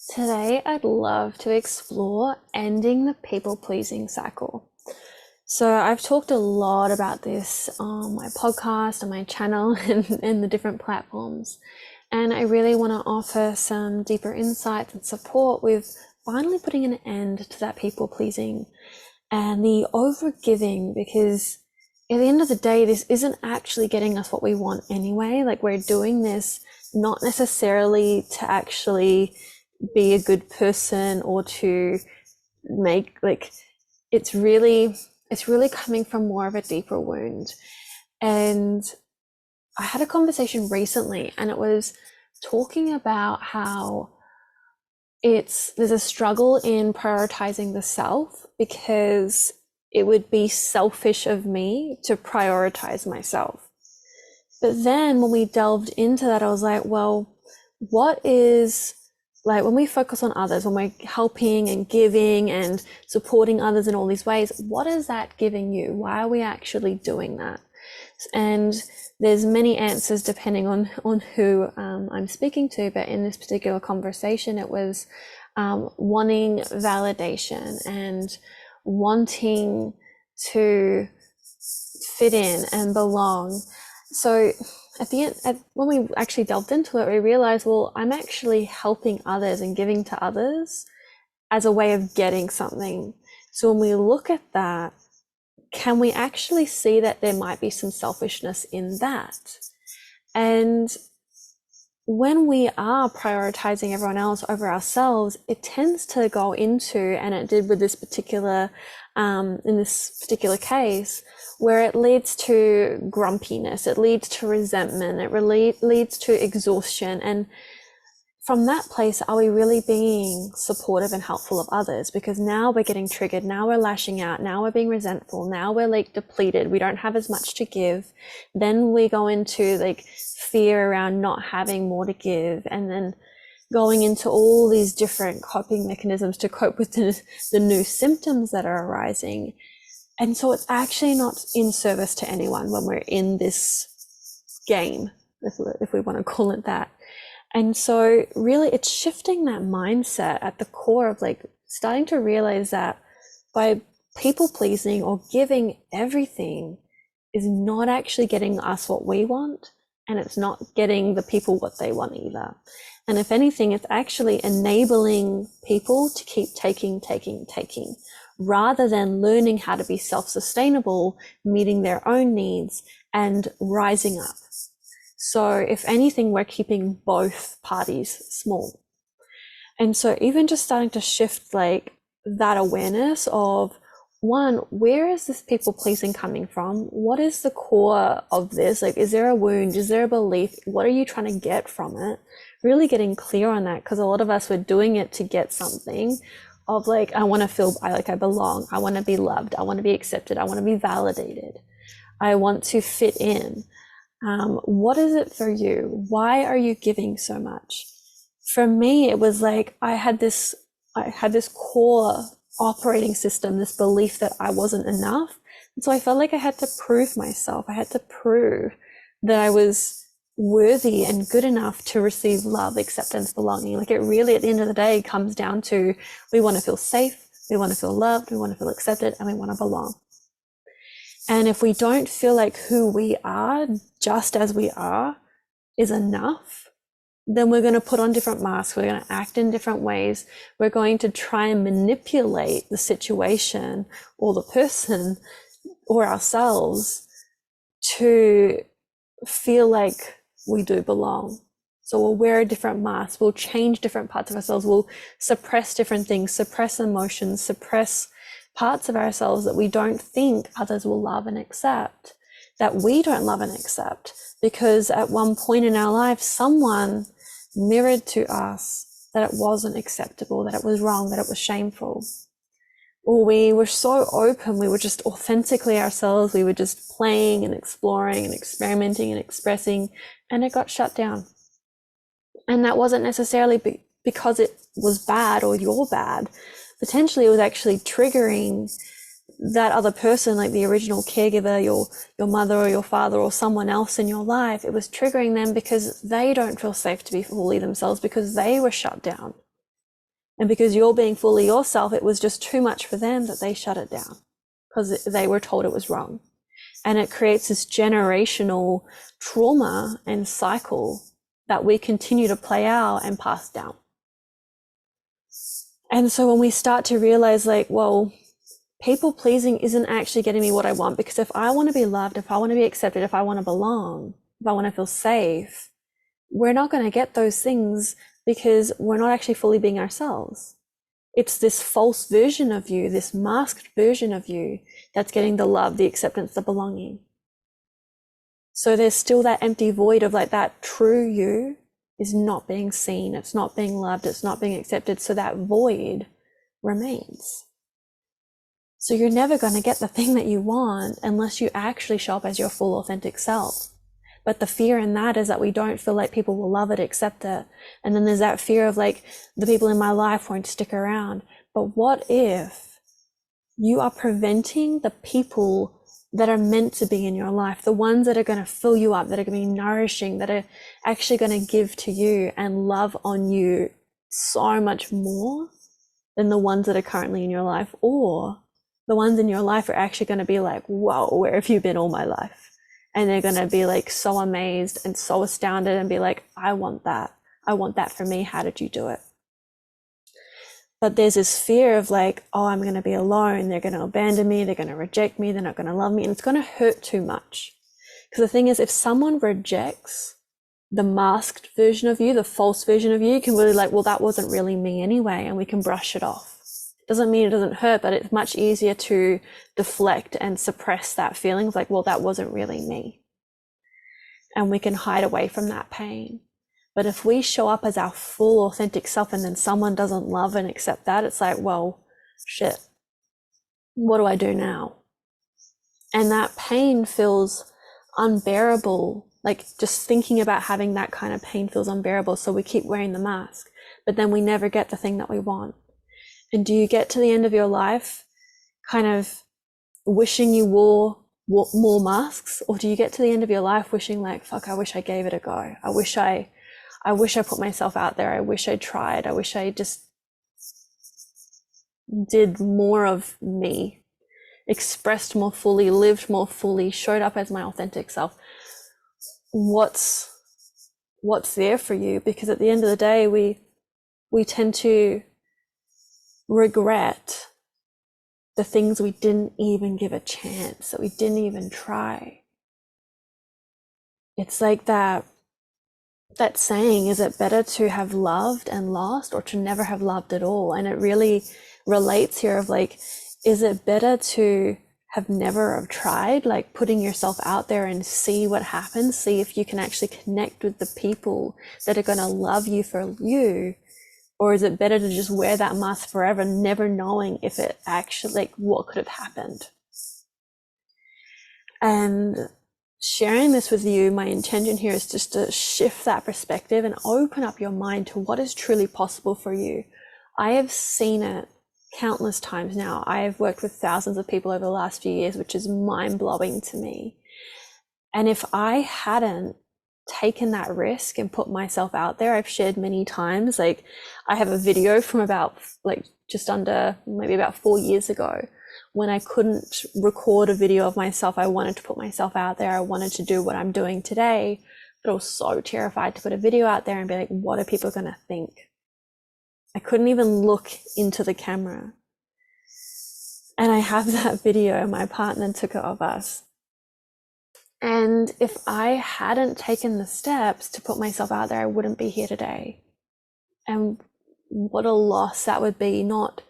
Today, I'd love to explore ending the people-pleasing cycle. So, I've talked a lot about this on my podcast, on my channel, and the different platforms. And I really want to offer some deeper insights and support with finally putting an end to that people-pleasing and the over-giving, because at the end of the day, this isn't actually getting us what we want anyway. Like, we're doing this not necessarily to actually be a good person or to make, like, it's really coming from more of a deeper wound. And I had a conversation recently, and it was talking about how there's a struggle in prioritizing the self, because it would be selfish of me to prioritize myself. But then when we delved into that, I was like, well, what is, like, when we focus on others, when we're helping and giving and supporting others in all these ways, what is that giving you? Why are we actually doing that? And there's many answers depending on who I'm speaking to, but in this particular conversation, it was wanting validation and wanting to fit in and belong. So at the end, when we actually delved into it, we realized, well, I'm actually helping others and giving to others as a way of getting something. So when we look at that, can we actually see that there might be some selfishness in that? And when we are prioritizing everyone else over ourselves, it tends to go into, and it did with this particular, in this particular case, where it leads to grumpiness, it leads to resentment, it really leads to exhaustion. And from that place, are we really being supportive and helpful of others? Because now we're getting triggered, now we're lashing out, now we're being resentful, now we're like depleted, we don't have as much to give. Then we go into like fear around not having more to give, and then going into all these different coping mechanisms to cope with the new symptoms that are arising. And so it's actually not in service to anyone when we're in this game, if we want to call it that. And so really it's shifting that mindset at the core of like starting to realize that by people pleasing or giving everything is not actually getting us what we want, and it's not getting the people what they want either. And if anything, it's actually enabling people to keep taking, rather than learning how to be self-sustainable, meeting their own needs and rising up. So if anything, we're keeping both parties small. And so even just starting to shift like that awareness of, one, where is this people pleasing coming from? What is the core of this? Like, is there a wound? Is there a belief? What are you trying to get from it? Really getting clear on that, because a lot of us were doing it to get something of like, I want to feel like I belong. I want to be loved. I want to be accepted. I want to be validated. I want to fit in. What is it for you? Why are you giving so much? For me, it was like I had this core operating system, this belief that I wasn't enough. And so I felt like I had to prove myself. I had to prove that I was worthy and good enough to receive love, acceptance, belonging. Like, it really, at the end of the day, comes down to, we want to feel safe, we want to feel loved, we want to feel accepted, and we want to belong. And if we don't feel like who we are, just as we are, is enough, then we're going to put on different masks. We're going to act in different ways. We're going to try and manipulate the situation or the person or ourselves to feel like we do belong. So we'll wear a different mask. We'll change different parts of ourselves. We'll suppress different things, suppress emotions, suppress parts of ourselves that we don't think others will love and accept, that we don't love and accept, because at one point in our life, someone mirrored to us that it wasn't acceptable, that it was wrong, that it was shameful. Or we were so open, we were just authentically ourselves, we were just playing and exploring and experimenting and expressing, and it got shut down. And that wasn't necessarily because it was bad or you're bad. Potentially it was actually triggering that other person, like the original caregiver, your mother or your father or someone else in your life. It was triggering them because they don't feel safe to be fully themselves, because they were shut down. And because you're being fully yourself, it was just too much for them that they shut it down because they were told it was wrong. And it creates this generational trauma and cycle that we continue to play out and pass down. And so when we start to realize, like, well, people pleasing isn't actually getting me what I want, because if I want to be loved, if I want to be accepted, if I want to belong, if I want to feel safe, we're not going to get those things because we're not actually fully being ourselves. It's this false version of you, this masked version of you that's getting the love, the acceptance, the belonging. So there's still that empty void of like that true you is not being seen, it's not being loved, it's not being accepted. So that void remains. So you're never going to get the thing that you want unless you actually show up as your full authentic self. But the fear in that is that we don't feel like people will love it, accept it. And then there's that fear of like, the people in my life won't stick around. But what if you are preventing the people that are meant to be in your life, the ones that are going to fill you up, that are going to be nourishing, that are actually going to give to you and love on you so much more than the ones that are currently in your life? Or the ones in your life are actually going to be like, whoa, where have you been all my life? And they're going to be like so amazed and so astounded and be like, I want that. I want that for me. How did you do it? But there's this fear of like, oh, I'm going to be alone. They're going to abandon me. They're going to reject me. They're not going to love me. And it's going to hurt too much. Because the thing is, if someone rejects the masked version of you, the false version of you, you can really like, well, that wasn't really me anyway. And we can brush it off. Doesn't mean it doesn't hurt, but it's much easier to deflect and suppress that feeling of like, well, that wasn't really me. And we can hide away from that pain. But if we show up as our full authentic self and then someone doesn't love and accept that, it's like, well, shit, what do I do now? And that pain feels unbearable. Like just thinking about having that kind of pain feels unbearable. So we keep wearing the mask, but then we never get the thing that we want. And do you get to the end of your life kind of wishing you wore more masks? Or do you get to the end of your life wishing like, fuck, I wish I gave it a go. I wish I put myself out there. I wish I tried. I wish I just did more of me, expressed more fully, lived more fully, showed up as my authentic self. What's there for you? Because at the end of the day, we tend to regret the things we didn't even give a chance, that we didn't even try. It's like that saying, is it better to have loved and lost or to never have loved at all? And it really relates here of like, is it better to have never have tried, like putting yourself out there and see what happens, see if you can actually connect with the people that are going to love you for you? Or is it better to just wear that mask forever, never knowing if it actually, like, what could have happened? And sharing this with you, my intention here is just to shift that perspective and open up your mind to what is truly possible for you. I have seen it countless times now. I have worked with thousands of people over the last few years, which is mind-blowing to me. And if I hadn't taken that risk and put myself out there, I've shared many times, like I have a video from about like just under maybe about 4 years ago when I couldn't record a video of myself. I wanted to put myself out there. I wanted to do what I'm doing today, but I was so terrified to put a video out there and be like, what are people going to think? I couldn't even look into the camera. And I have that video, my partner took it of us. And if I hadn't taken the steps to put myself out there, I wouldn't be here today. And what a loss that would be, not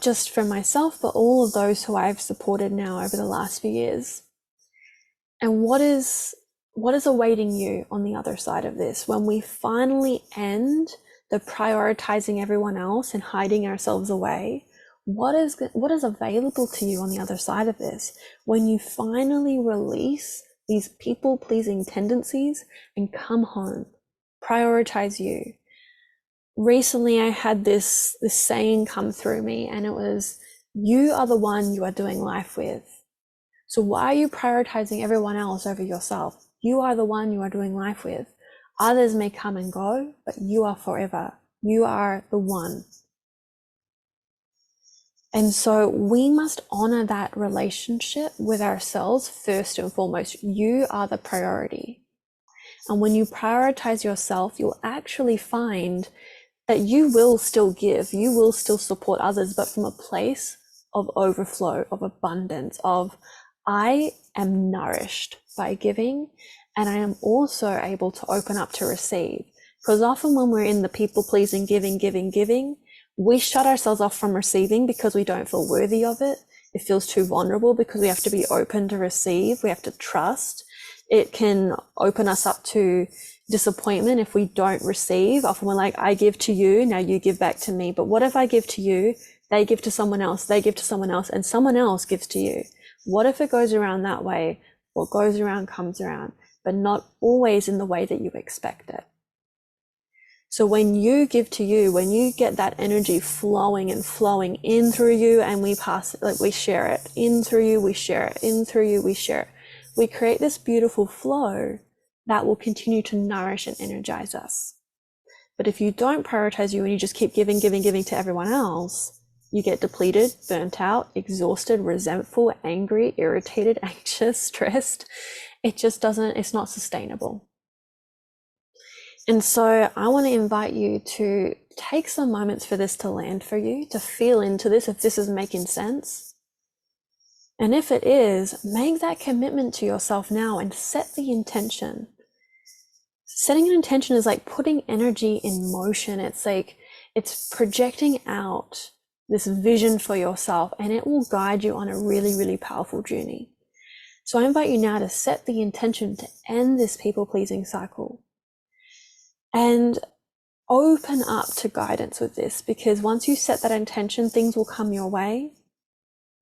just for myself, but all of those who I've supported now over the last few years. And what is awaiting you on the other side of this when we finally end the prioritizing everyone else and hiding ourselves away? What is available to you on the other side of this when you finally release these people-pleasing tendencies and come home, prioritize you? Recently, I had this saying come through me, and it was, you are the one you are doing life with. So why are you prioritizing everyone else over yourself? You are the one you are doing life with. Others may come and go, but you are forever. You are the one. And so we must honor that relationship with ourselves first and foremost. You are the priority. And when you prioritize yourself, you'll actually find that you will still give, you will still support others, but from a place of overflow, of abundance, of I am nourished by giving, and I am also able to open up to receive. Because often when we're in the people pleasing, giving, we shut ourselves off from receiving because we don't feel worthy of it. It feels too vulnerable because we have to be open to receive. We have to trust. It can open us up to disappointment if we don't receive. Often we're like, I give to you, now you give back to me. But what if I give to you, they give to someone else, they give to someone else, and someone else gives to you? What if it goes around that way? What goes around comes around, but not always in the way that you expect it. So when you give to you, when you get that energy flowing and flowing in through you, and we pass it, like we share it in through you, we share it in through you, we share it. We create this beautiful flow that will continue to nourish and energize us. But if you don't prioritize you and you just keep giving to everyone else, you get depleted, burnt out, exhausted, resentful, angry, irritated, anxious, stressed. It just doesn't, it's not sustainable. And so I want to invite you to take some moments for this to land for you, to feel into this, if this is making sense. And if it is, make that commitment to yourself now and set the intention. Setting an intention is like putting energy in motion. It's like, it's projecting out this vision for yourself, and it will guide you on a really, really powerful journey. So I invite you now to set the intention to end this people-pleasing cycle. And open up to guidance with this, because once you set that intention, things will come your way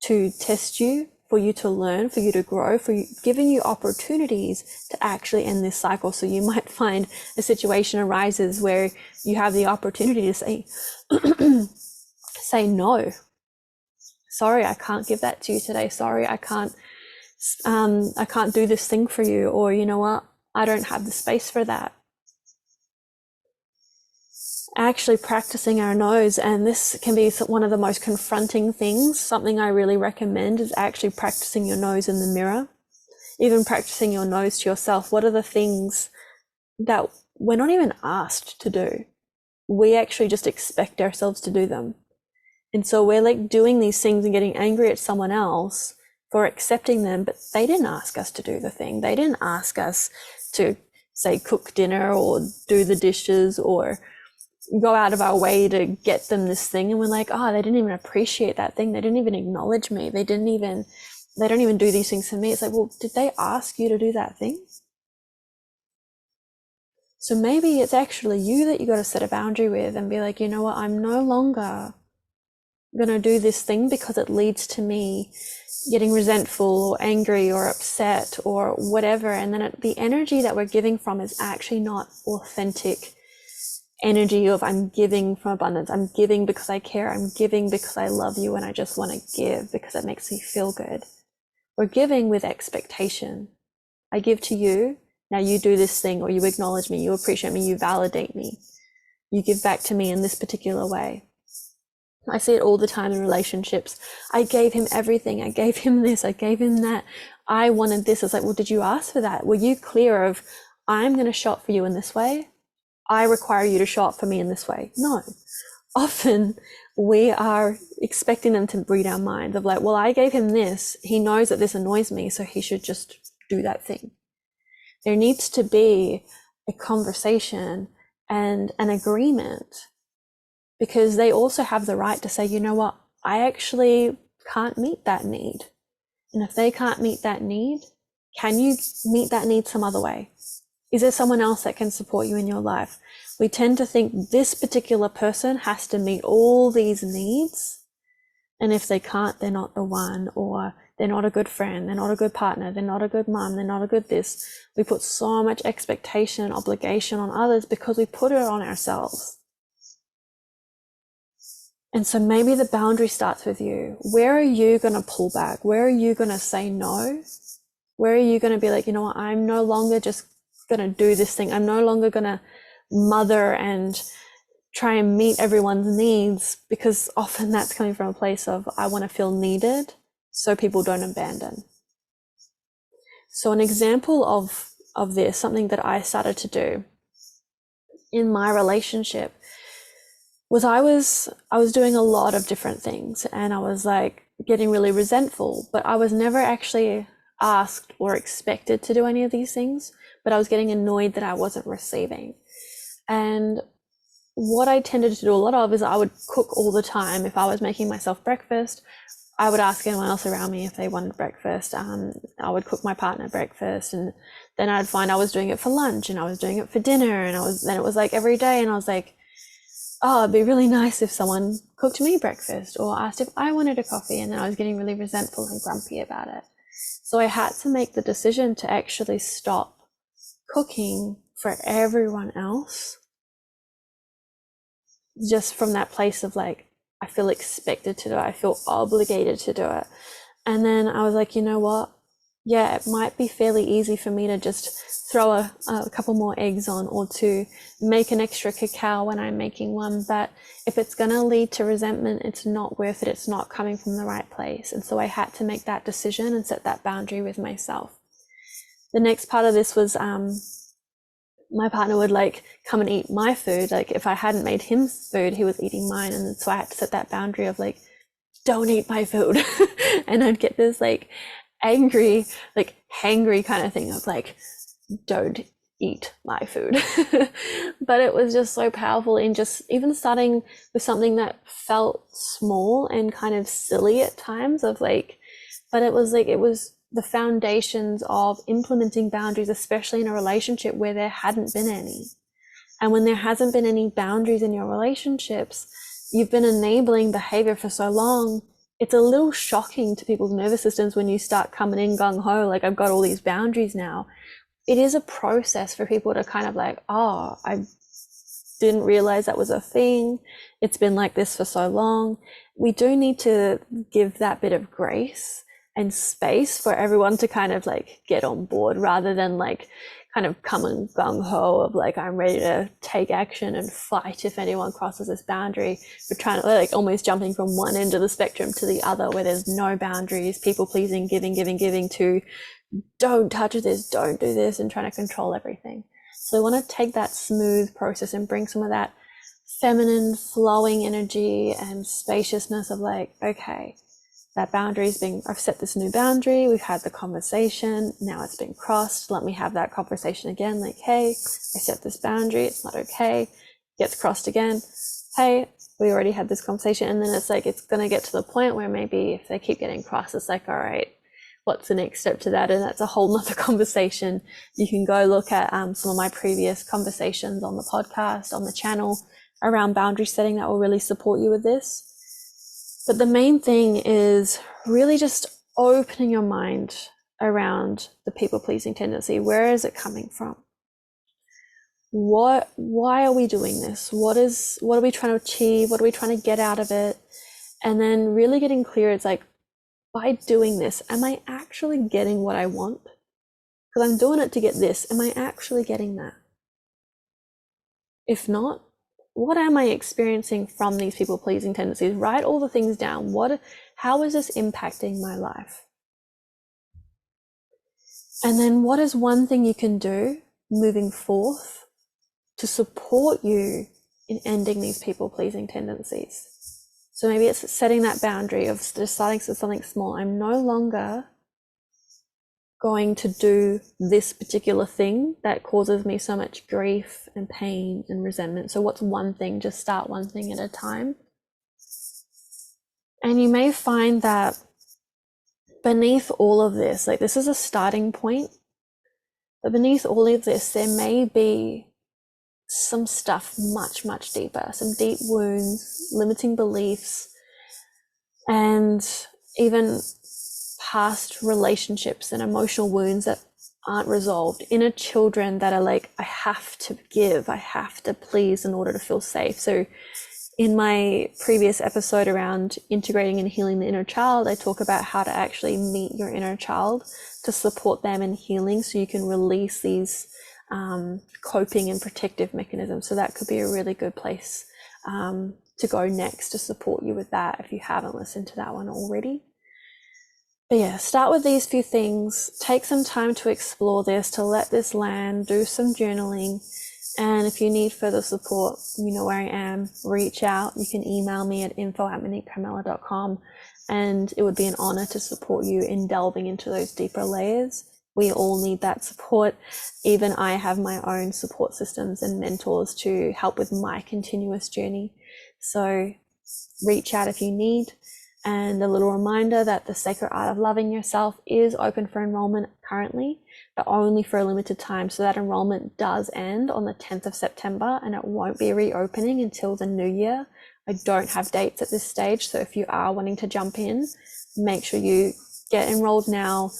to test you, for you to learn, for you to grow, for you, giving you opportunities to actually end this cycle. So you might find a situation arises where you have the opportunity to say, say no. Sorry, I can't give that to you today. Sorry, I can't do this thing for you. Or you know what? I don't have the space for that. Actually practicing our no's, and this can be one of the most confronting things. Something I really recommend is actually practicing your no's in the mirror, even practicing your no's to yourself. What are the things that we're not even asked to do? We actually just expect ourselves to do them. And so we're like doing these things and getting angry at someone else for accepting them, but they didn't ask us to do the thing. They didn't ask us to, say, cook dinner or do the dishes or go out of our way to get them this thing. And we're like, oh, they didn't even appreciate that thing. They didn't even acknowledge me. They don't even do these things for me. It's like, well, did they ask you to do that thing? So maybe it's actually you that you got to set a boundary with and be like, you know what, I'm no longer going to do this thing because it leads to me getting resentful or angry or upset or whatever. And then the energy that we're giving from is actually not authentic energy of I'm giving from abundance. I'm giving because I care. I'm giving because I love you and I just want to give because it makes me feel good. We're giving with expectation. I give to you, now you do this thing, or you acknowledge me, you appreciate me, you validate me. You give back to me in this particular way. I see it all the time in relationships. I gave him everything. I gave him this. I gave him that. I wanted this. It's like, well, did you ask for that? Were you clear of, I'm going to show up for you in this way? I require you to show up for me in this way. No. Often we are expecting them to read our minds of like, well, I gave him this. He knows that this annoys me, so he should just do that thing. There needs to be a conversation and an agreement, because they also have the right to say, you know what, I actually can't meet that need. And if they can't meet that need, can you meet that need some other way? Is there someone else that can support you in your life? We tend to think this particular person has to meet all these needs. And if they can't, they're not the one, or they're not a good friend, they're not a good partner, they're not a good mom, they're not a good this. We put so much expectation and obligation on others because we put it on ourselves. And so maybe the boundary starts with you. Where are you going to pull back? Where are you going to say no? Where are you going to be like, you know what, I'm no longer just going to do this thing. I'm no longer going to mother and try and meet everyone's needs, because often that's coming from a place of I want to feel needed so people don't abandon. So an example of this, something that I started to do in my relationship, was I was doing a lot of different things, and I was like getting really resentful, but I was never actually asked or expected to do any of these things, but I was getting annoyed that I wasn't receiving. And what I tended to do a lot of is I would cook all the time. If I was making myself breakfast, I would ask anyone else around me if they wanted breakfast. I would cook my partner breakfast, and then I'd find I was doing it for lunch, and I was doing it for dinner, and then it was like every day, and I was like, oh, it'd be really nice if someone cooked me breakfast or asked if I wanted a coffee, and then I was getting really resentful and grumpy about it. So I had to make the decision to actually stop cooking for everyone else, just from that place of like, I feel expected to do it, I feel obligated to do it. And then I was like, you know what? Yeah, it might be fairly easy for me to just throw a couple more eggs on, or to make an extra cacao when I'm making one. But if it's going to lead to resentment, it's not worth it. It's not coming from the right place. And so I had to make that decision and set that boundary with myself. The next part of this was my partner would like come and eat my food. Like if I hadn't made him food, he was eating mine. And so I had to set that boundary of like, don't eat my food. And I'd get this like angry, like hangry kind of thing of like, don't eat my food. But it was just so powerful in just even starting with something that felt small and kind of silly at times of like, but it was the foundations of implementing boundaries, especially in a relationship where there hadn't been any. And when there hasn't been any boundaries in your relationships, you've been enabling behavior for so long, it's a little shocking to people's nervous systems when you start coming in gung-ho, like I've got all these boundaries now. It is a process for people to kind of like, oh, I didn't realize that was a thing. It's been like this for so long. We do need to give that bit of grace and space for everyone to kind of like get on board, rather than like kind of come in gung-ho of like, I'm ready to take action and fight if anyone crosses this boundary. We're trying to like almost jumping from one end of the spectrum to the other, where there's no boundaries, people pleasing, giving, to don't touch this, don't do this, and trying to control everything. So I want to take that smooth process and bring some of that feminine flowing energy and spaciousness of like, okay, that boundary's been, I've set this new boundary, we've had the conversation, now it's been crossed, let me have that conversation again, like, hey, I set this boundary, it's not okay, gets crossed again, hey, we already had this conversation. And then it's like, it's going to get to the point where maybe if they keep getting crossed, it's like, all right, what's the next step to that? And that's a whole nother conversation. You can go look at some of my previous conversations on the podcast, on the channel, around boundary setting, that will really support you with this. But the main thing is really just opening your mind around the people-pleasing tendency. Where is it coming from? Why are we doing this? What are we trying to achieve? What are we trying to get out of it? And then really getting clear, it's like, by doing this, am I actually getting what I want? Because I'm doing it to get this. Am I actually getting that? If not, what am I experiencing from these people-pleasing tendencies? Write all the things down. How is this impacting my life? And then what is one thing you can do moving forth to support you in ending these people-pleasing tendencies? So maybe it's setting that boundary of just starting with something small. I'm no longer going to do this particular thing that causes me so much grief and pain and resentment. So what's one thing? Just start one thing at a time. And you may find that beneath all of this, like this is a starting point, but beneath all of this, there may be some stuff much, much deeper, some deep wounds, limiting beliefs, and even past relationships and emotional wounds that aren't resolved, inner children that are like, I have to give, I have to please in order to feel safe. So in my previous episode around integrating and healing the inner child, I talk about how to actually meet your inner child to support them in healing, so you can release these coping and protective mechanisms. So that could be a really good place to go next to support you with that if you haven't listened to that one already. But yeah, start with these few things, take some time to explore this, to let this land, do some journaling. And if you need further support, you know where I am, reach out. You can email me at info@moniquepramella.com, and it would be an honor to support you in delving into those deeper layers. We all need that support. Even I have my own support systems and mentors to help with my continuous journey. So reach out if you need. And a little reminder that the Sacred Art of Loving Yourself is open for enrollment currently, but only for a limited time. So that enrollment does end on the 10th of September, and it won't be reopening until the new year. I don't have dates at this stage, so if you are wanting to jump in, make sure you get enrolled now.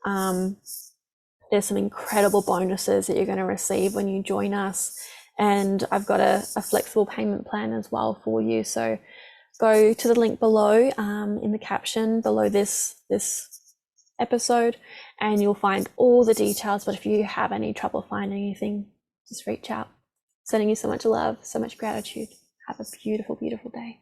There's some incredible bonuses that you're going to receive when you join us, and I've got a flexible payment plan as well for you. So go to the link below in the caption below this episode, and you'll find all the details. But if you have any trouble finding anything, just reach out. Sending you so much love, so much gratitude. Have a beautiful, beautiful day.